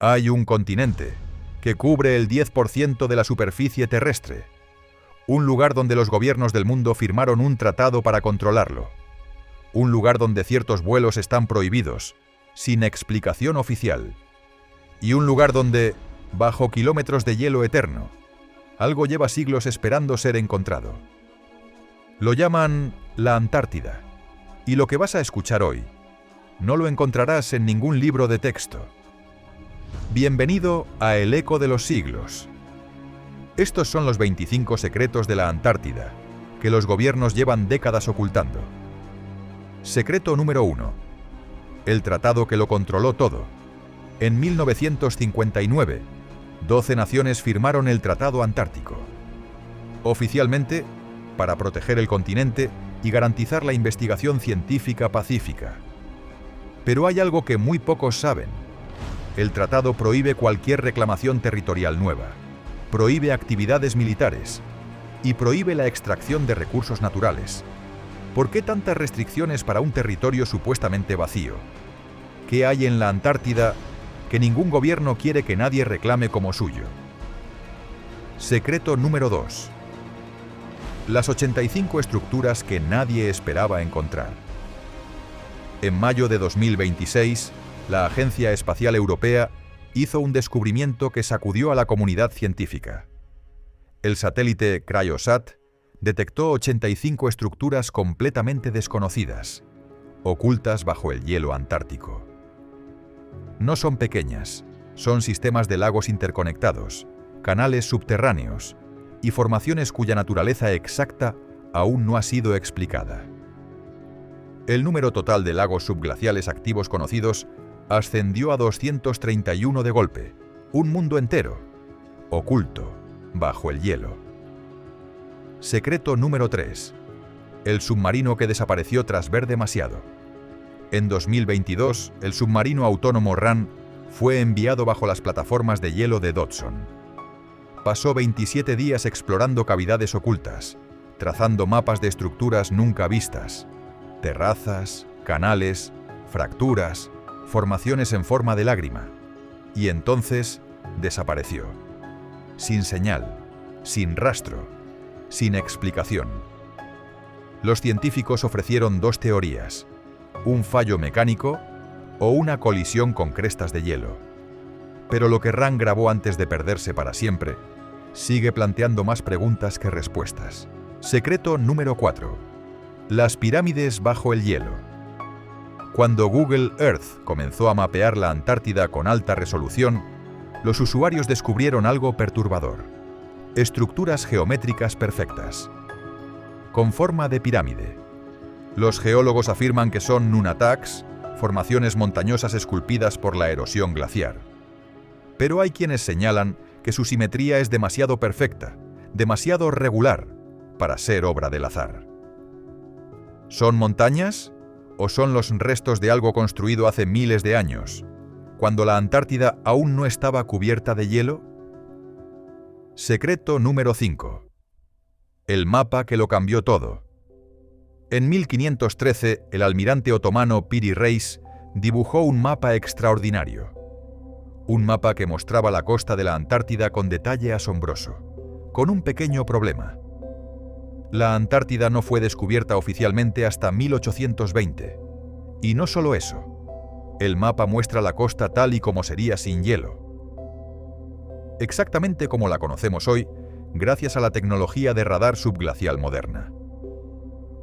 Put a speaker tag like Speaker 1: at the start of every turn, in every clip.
Speaker 1: Hay un continente que cubre el 10% de la superficie terrestre, un lugar donde los gobiernos del mundo firmaron un tratado para controlarlo, un lugar donde ciertos vuelos están prohibidos, sin explicación oficial, y un lugar donde, bajo kilómetros de hielo eterno, algo lleva siglos esperando ser encontrado. Lo llaman la Antártida, y lo que vas a escuchar hoy no lo encontrarás en ningún libro de texto. Bienvenido a El Eco de los Siglos. Estos son los 25 secretos de la Antártida, que los gobiernos llevan décadas ocultando. Secreto número 1. El tratado que lo controló todo. En 1959, 12 naciones firmaron el Tratado Antártico. Oficialmente, para proteger el continente y garantizar la investigación científica pacífica. Pero hay algo que muy pocos saben. El tratado prohíbe cualquier reclamación territorial nueva, prohíbe actividades militares y prohíbe la extracción de recursos naturales. ¿Por qué tantas restricciones para un territorio supuestamente vacío? ¿Qué hay en la Antártida que ningún gobierno quiere que nadie reclame como suyo? Secreto número 2. Las 85 estructuras que nadie esperaba encontrar. En mayo de 2026, la Agencia Espacial Europea hizo un descubrimiento que sacudió a la comunidad científica. El satélite Cryosat detectó 85 estructuras completamente desconocidas, ocultas bajo el hielo antártico. No son pequeñas, son sistemas de lagos interconectados, canales subterráneos y formaciones cuya naturaleza exacta aún no ha sido explicada. El número total de lagos subglaciales activos conocidos ascendió a 231 de golpe, un mundo entero, oculto, bajo el hielo. Secreto número 3. El submarino que desapareció tras ver demasiado. En 2022, el submarino autónomo RAN fue enviado bajo las plataformas de hielo de Dodson. Pasó 27 días explorando cavidades ocultas, trazando mapas de estructuras nunca vistas, terrazas, canales, fracturas, formaciones en forma de lágrima, y entonces desapareció. Sin señal, sin rastro, sin explicación. Los científicos ofrecieron dos teorías: un fallo mecánico o una colisión con crestas de hielo. Pero lo que RAN grabó antes de perderse para siempre sigue planteando más preguntas que respuestas. Secreto número 4. Las pirámides bajo el hielo. Cuando Google Earth comenzó a mapear la Antártida con alta resolución, los usuarios descubrieron algo perturbador: estructuras geométricas perfectas, con forma de pirámide. Los geólogos afirman que son nunataks, formaciones montañosas esculpidas por la erosión glaciar. Pero hay quienes señalan que su simetría es demasiado perfecta, demasiado regular, para ser obra del azar. ¿Son montañas o son los restos de algo construido hace miles de años, cuando la Antártida aún no estaba cubierta de hielo? Secreto número 5. El mapa que lo cambió todo. En 1513, el almirante otomano Piri Reis dibujó un mapa extraordinario. Un mapa que mostraba la costa de la Antártida con detalle asombroso, con un pequeño problema. La Antártida no fue descubierta oficialmente hasta 1820. Y no solo eso, el mapa muestra la costa tal y como sería sin hielo. Exactamente como la conocemos hoy, gracias a la tecnología de radar subglacial moderna.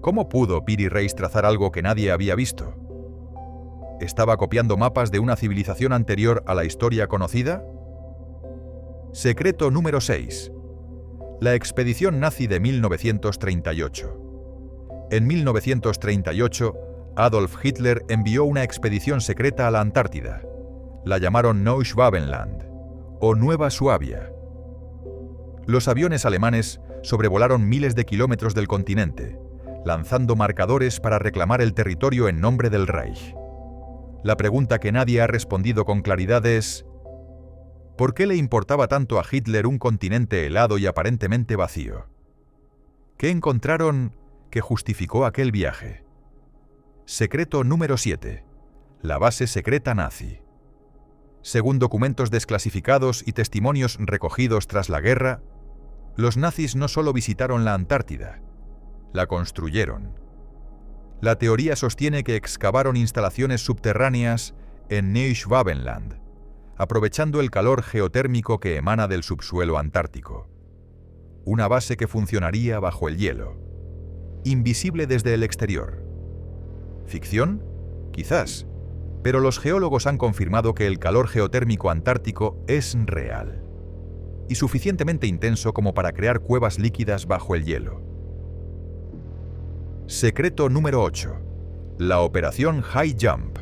Speaker 1: ¿Cómo pudo Piri Reis trazar algo que nadie había visto? ¿Estaba copiando mapas de una civilización anterior a la historia conocida? Secreto número 6. La expedición nazi de 1938. En 1938, Adolf Hitler envió una expedición secreta a la Antártida. La llamaron Neuschwabenland, o Nueva Suabia. Los aviones alemanes sobrevolaron miles de kilómetros del continente, lanzando marcadores para reclamar el territorio en nombre del Reich. La pregunta que nadie ha respondido con claridad es: ¿por qué le importaba tanto a Hitler un continente helado y aparentemente vacío? ¿Qué encontraron que justificó aquel viaje? Secreto número 7. La base secreta nazi. Según documentos desclasificados y testimonios recogidos tras la guerra, los nazis no solo visitaron la Antártida, la construyeron. La teoría sostiene que excavaron instalaciones subterráneas en Neuschwabenland, aprovechando el calor geotérmico que emana del subsuelo antártico. Una base que funcionaría bajo el hielo, invisible desde el exterior. ¿Ficción? Quizás, pero los geólogos han confirmado que el calor geotérmico antártico es real y suficientemente intenso como para crear cuevas líquidas bajo el hielo. Secreto número 8. La Operación High Jump.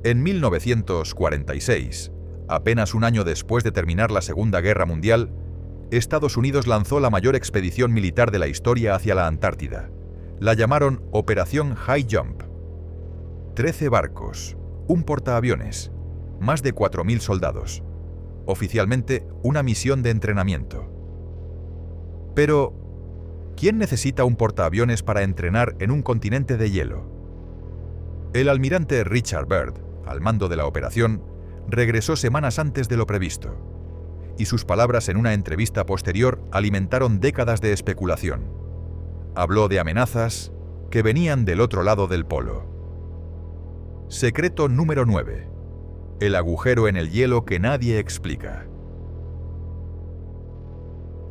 Speaker 1: En 1946, apenas un año después de terminar la Segunda Guerra Mundial, Estados Unidos lanzó la mayor expedición militar de la historia hacia la Antártida. La llamaron Operación High Jump. 13 barcos, un portaaviones, más de 4.000 soldados. Oficialmente, una misión de entrenamiento. Pero, ¿quién necesita un portaaviones para entrenar en un continente de hielo? El almirante Richard Byrd, al mando de la operación, regresó semanas antes de lo previsto, y sus palabras en una entrevista posterior alimentaron décadas de especulación. Habló de amenazas que venían del otro lado del polo. Secreto número 9. El agujero en el hielo que nadie explica.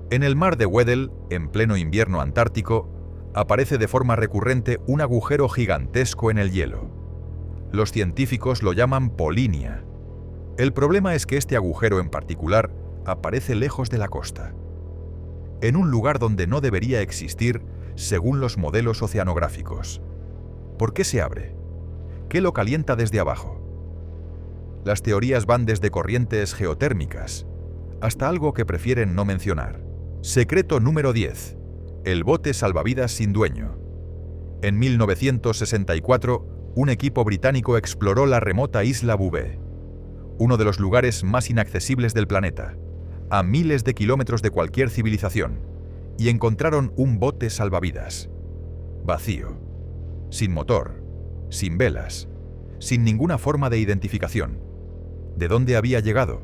Speaker 1: En el mar de Weddell, en pleno invierno antártico, aparece de forma recurrente un agujero gigantesco en el hielo. Los científicos lo llaman polinia. El problema es que este agujero en particular aparece lejos de la costa, en un lugar donde no debería existir según los modelos oceanográficos. ¿Por qué se abre? ¿Qué lo calienta desde abajo? Las teorías van desde corrientes geotérmicas hasta algo que prefieren no mencionar. Secreto número 10. El bote salvavidas sin dueño. En 1964, un equipo británico exploró la remota isla Bouvet, uno de los lugares más inaccesibles del planeta, a miles de kilómetros de cualquier civilización, y encontraron un bote salvavidas. Vacío, sin motor, sin velas, sin ninguna forma de identificación. ¿De dónde había llegado?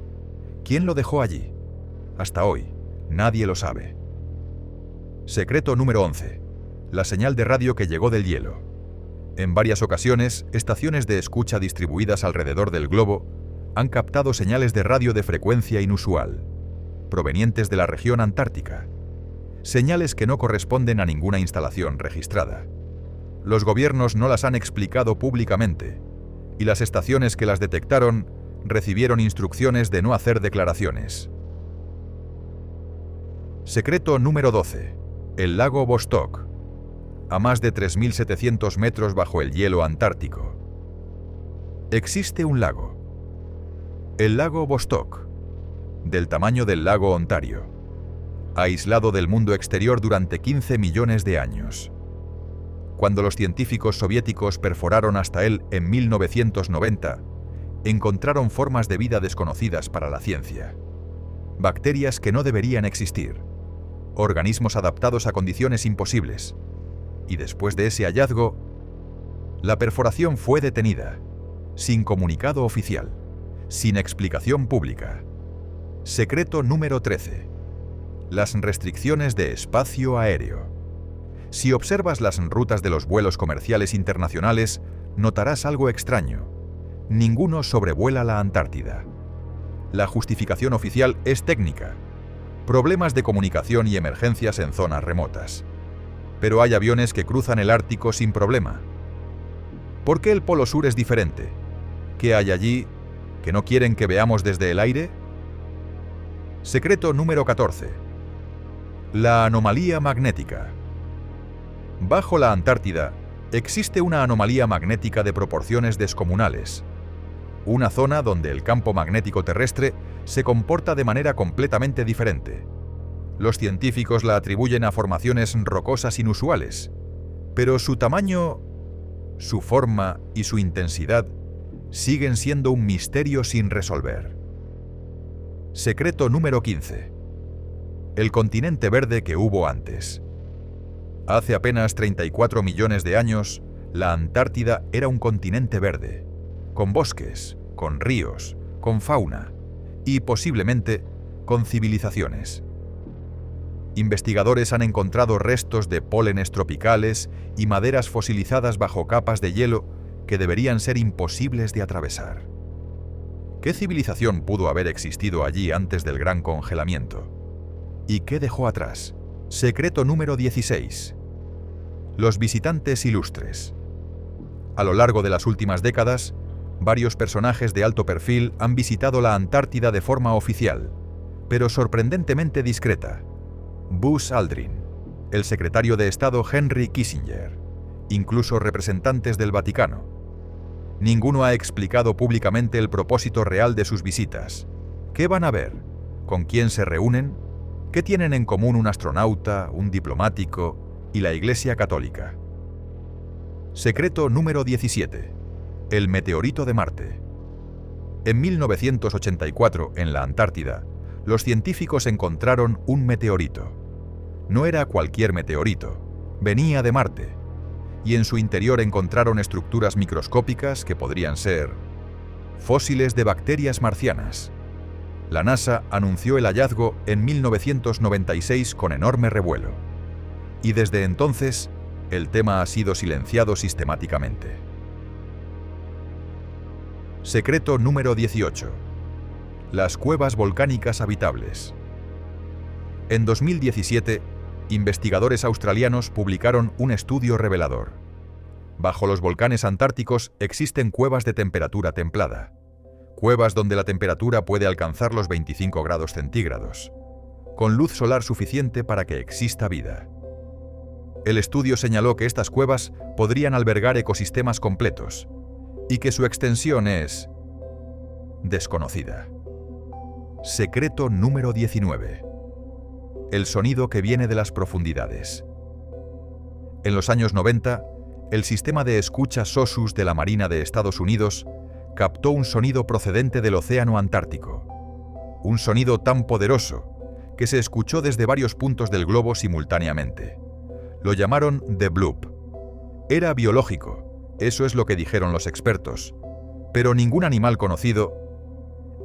Speaker 1: ¿Quién lo dejó allí? Hasta hoy, nadie lo sabe. Secreto número 11. La señal de radio que llegó del hielo. En varias ocasiones, estaciones de escucha distribuidas alrededor del globo han captado señales de radio de frecuencia inusual, provenientes de la región antártica. Señales que no corresponden a ninguna instalación registrada. Los gobiernos no las han explicado públicamente, y las estaciones que las detectaron recibieron instrucciones de no hacer declaraciones. Secreto número 12. El lago Vostok, a más de 3.700 metros bajo el hielo antártico. Existe un lago, el lago Vostok, del tamaño del lago Ontario, aislado del mundo exterior durante 15 millones de años. Cuando los científicos soviéticos perforaron hasta él en 1990, encontraron formas de vida desconocidas para la ciencia. Bacterias que no deberían existir, organismos adaptados a condiciones imposibles. Y después de ese hallazgo, la perforación fue detenida, sin comunicado oficial, sin explicación pública. Secreto número 13. Las restricciones de espacio aéreo. Si observas las rutas de los vuelos comerciales internacionales, notarás algo extraño. Ninguno sobrevuela la Antártida. La justificación oficial es técnica. Problemas de comunicación y emergencias en zonas remotas. Pero hay aviones que cruzan el Ártico sin problema. ¿Por qué el Polo Sur es diferente? ¿Qué hay allí que no quieren que veamos desde el aire? Secreto número 14. La anomalía magnética. Bajo la Antártida existe una anomalía magnética de proporciones descomunales. Una zona donde el campo magnético terrestre se comporta de manera completamente diferente. Los científicos la atribuyen a formaciones rocosas inusuales, pero su tamaño, su forma y su intensidad siguen siendo un misterio sin resolver. Secreto número 15. El continente verde que hubo antes. Hace apenas 34 millones de años, la Antártida era un continente verde, con bosques, con ríos, con fauna y, posiblemente, con civilizaciones. Investigadores han encontrado restos de pólenes tropicales y maderas fosilizadas bajo capas de hielo que deberían ser imposibles de atravesar. ¿Qué civilización pudo haber existido allí antes del gran congelamiento? ¿Y qué dejó atrás? Secreto número 16. Los visitantes ilustres. A lo largo de las últimas décadas, varios personajes de alto perfil han visitado la Antártida de forma oficial, pero sorprendentemente discreta. Buzz Aldrin, el secretario de Estado Henry Kissinger, incluso representantes del Vaticano. Ninguno ha explicado públicamente el propósito real de sus visitas. ¿Qué van a ver? ¿Con quién se reúnen? ¿Qué tienen en común un astronauta, un diplomático y la Iglesia Católica? Secreto número 17. El meteorito de Marte. En 1984, en la Antártida, los científicos encontraron un meteorito. No era cualquier meteorito, venía de Marte, y en su interior encontraron estructuras microscópicas que podrían ser fósiles de bacterias marcianas. La NASA anunció el hallazgo en 1996 con enorme revuelo, y desde entonces el tema ha sido silenciado sistemáticamente. Secreto número 18. Las cuevas volcánicas habitables. En 2017, investigadores australianos publicaron un estudio revelador. Bajo los volcanes antárticos existen cuevas de temperatura templada, cuevas donde la temperatura puede alcanzar los 25 grados centígrados, con luz solar suficiente para que exista vida. El estudio señaló que estas cuevas podrían albergar ecosistemas completos y que su extensión es desconocida. Secreto número 19. El sonido que viene de las profundidades. En los años 90, el sistema de escucha SOSUS de la Marina de Estados Unidos captó un sonido procedente del Océano Antártico. Un sonido tan poderoso que se escuchó desde varios puntos del globo simultáneamente. Lo llamaron The Bloop. Era biológico, eso es lo que dijeron los expertos, pero ningún animal conocido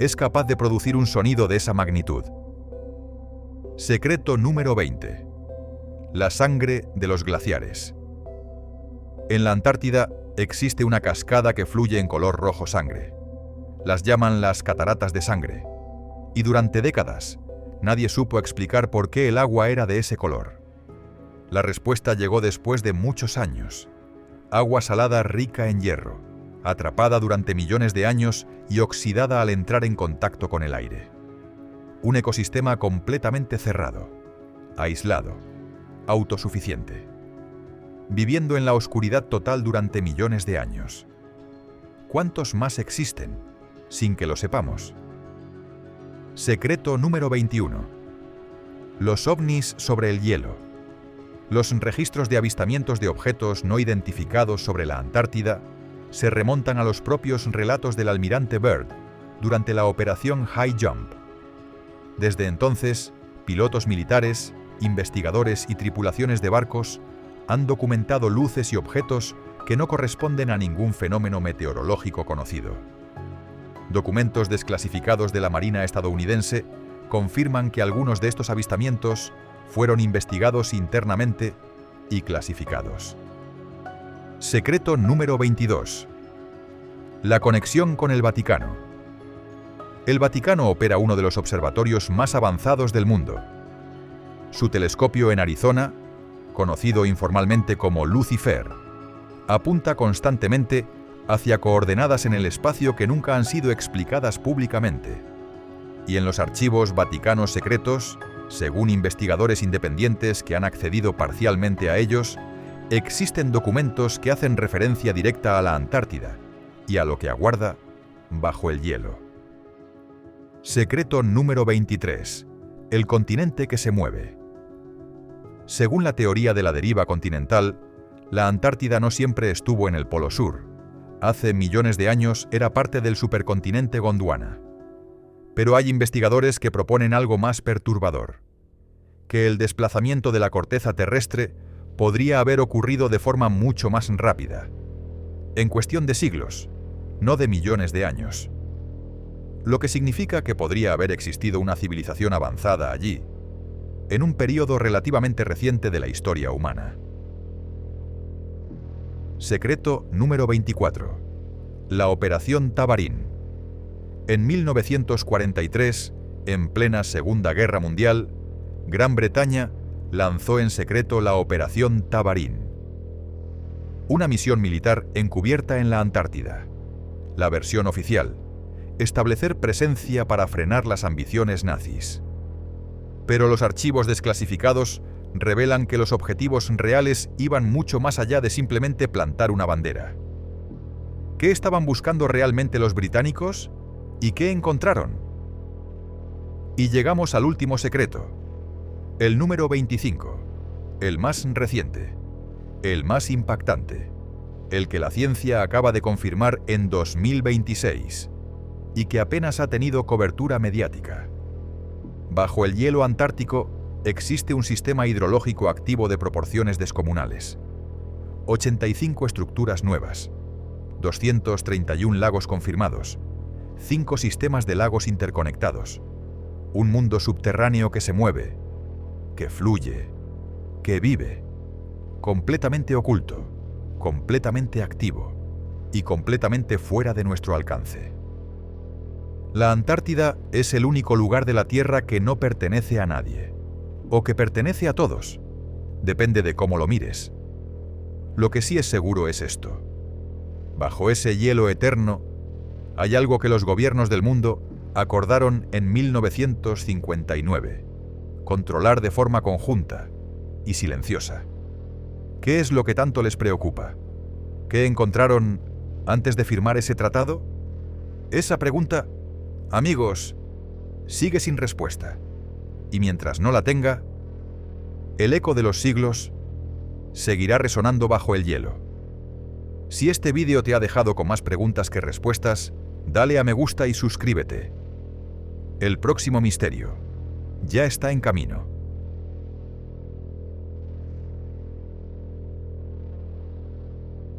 Speaker 1: es capaz de producir un sonido de esa magnitud. Secreto número 20. La sangre de los glaciares. En la Antártida existe una cascada que fluye en color rojo sangre. Las llaman las cataratas de sangre. Y durante décadas, nadie supo explicar por qué el agua era de ese color. La respuesta llegó después de muchos años. Agua salada rica en hierro, atrapada durante millones de años y oxidada al entrar en contacto con el aire. Un ecosistema completamente cerrado, aislado, autosuficiente, viviendo en la oscuridad total durante millones de años. ¿Cuántos más existen, sin que lo sepamos? Secreto número 21. Los ovnis sobre el hielo. Los registros de avistamientos de objetos no identificados sobre la Antártida se remontan a los propios relatos del almirante Byrd durante la operación High Jump. Desde entonces, pilotos militares, investigadores y tripulaciones de barcos han documentado luces y objetos que no corresponden a ningún fenómeno meteorológico conocido. Documentos desclasificados de la Marina estadounidense confirman que algunos de estos avistamientos fueron investigados internamente y clasificados. Secreto número 22. La conexión con el Vaticano. El Vaticano opera uno de los observatorios más avanzados del mundo. Su telescopio en Arizona, conocido informalmente como Lucifer, apunta constantemente hacia coordenadas en el espacio que nunca han sido explicadas públicamente. Y en los archivos vaticanos secretos, según investigadores independientes que han accedido parcialmente a ellos, existen documentos que hacen referencia directa a la Antártida y a lo que aguarda bajo el hielo. Secreto número 23. El continente que se mueve. Según la teoría de la deriva continental, la Antártida no siempre estuvo en el Polo Sur. Hace millones de años era parte del supercontinente Gondwana. Pero hay investigadores que proponen algo más perturbador: que el desplazamiento de la corteza terrestre podría haber ocurrido de forma mucho más rápida, en cuestión de siglos, no de millones de años. lo que significa que podría haber existido una civilización avanzada allí, en un período relativamente reciente de la historia humana. Secreto número 24. La Operación Tabarín. En 1943, en plena Segunda Guerra Mundial, Gran Bretaña lanzó en secreto la Operación Tabarín, una misión militar encubierta en la Antártida. La versión oficial: establecer presencia para frenar las ambiciones nazis. Pero los archivos desclasificados revelan que los objetivos reales iban mucho más allá de simplemente plantar una bandera. ¿Qué estaban buscando realmente los británicos? ¿Y qué encontraron? Y llegamos al último secreto, el número 25, el más reciente, el más impactante, el que la ciencia acaba de confirmar en 2026 y que apenas ha tenido cobertura mediática. Bajo el hielo antártico existe un sistema hidrológico activo de proporciones descomunales. 85 estructuras nuevas, 231 lagos confirmados, 5 sistemas de lagos interconectados, un mundo subterráneo que se mueve, que fluye, que vive, completamente oculto, completamente activo y completamente fuera de nuestro alcance. La Antártida es el único lugar de la Tierra que no pertenece a nadie, o que pertenece a todos, depende de cómo lo mires. Lo que sí es seguro es esto: bajo ese hielo eterno hay algo que los gobiernos del mundo acordaron en 1959, controlar de forma conjunta y silenciosa. ¿Qué es lo que tanto les preocupa? ¿Qué encontraron antes de firmar ese tratado? Esa pregunta, amigos, sigue sin respuesta. Y mientras no la tenga, el eco de los siglos seguirá resonando bajo el hielo. Si este vídeo te ha dejado con más preguntas que respuestas, dale a me gusta y suscríbete. El próximo misterio ya está en camino.